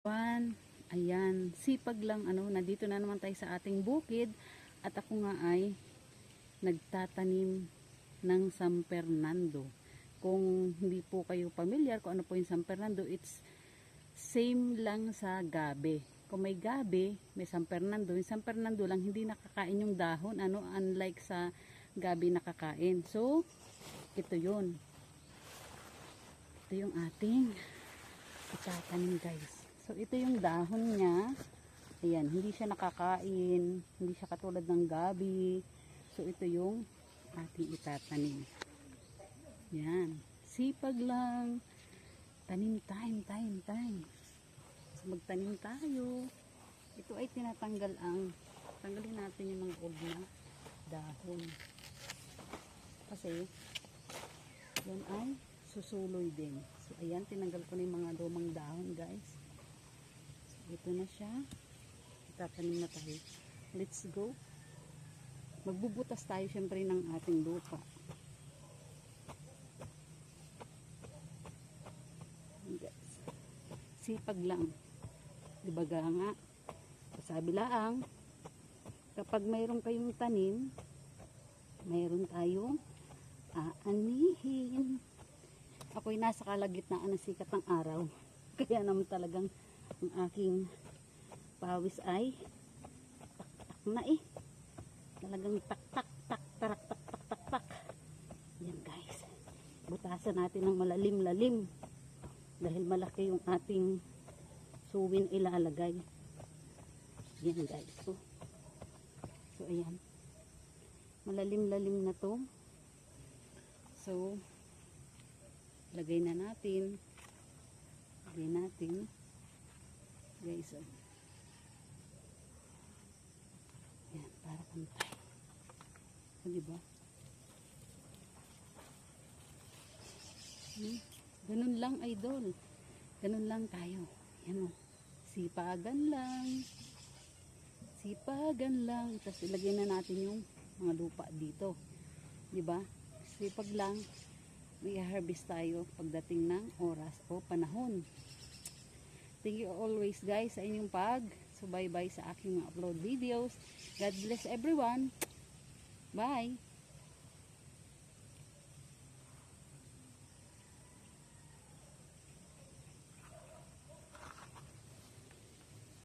One, ayan, sipag lang nandito na naman tayo sa ating bukid at ako nga ay nagtatanim ng San Fernando. Kung hindi po kayo familiar kung ano po yung San Fernando, it's same lang sa gabi. Kung may gabi, may San Fernando. Yung San Fernando lang hindi nakakain yung dahon, unlike sa gabi nakakain. So, ito yun. Ito yung ating itatanim, guys. So, ito yung dahon niya. Ayan, hindi siya nakakain. Hindi siya katulad ng gabi. So, ito yung ating itatanim. Yan. Sipag lang. Tanim time. So, magtanim tayo. Ito ay tanggalin natin yung mga old na dahon. Kasi, yan ay susuloy din. So, ayan, tinanggal ko na yung mga lumang dahon, guys. Ito na siya. Itatanim na tayo. Let's go. Magbubutas tayo syempre ng ating lupa. Guys. Sipag lang. Diba nga? Sabi lang, kapag mayroon kayong tanim, mayroon tayong aanihin. Ako'y nasa kalagitnaan ng sikat ng araw. Kaya naman talagang ang aking pawis ay tak na talagang tak. Yan, guys, butasan natin ng malalim dahil malaki yung ating suwin ilalagay. Yan, guys, so ayan, malalim na to. So lagay natin guys. Yan, para pantay. So, diba? Ganun lang, idol. Ganun lang tayo. Yan o. Sipagan lang. Tapos ilagay na natin yung mga lupa dito. Diba? Sipag lang. May harvest tayo pagdating ng oras o panahon. Thank you always, guys, sa inyong subaybay sa aking upload videos. God bless everyone. Bye!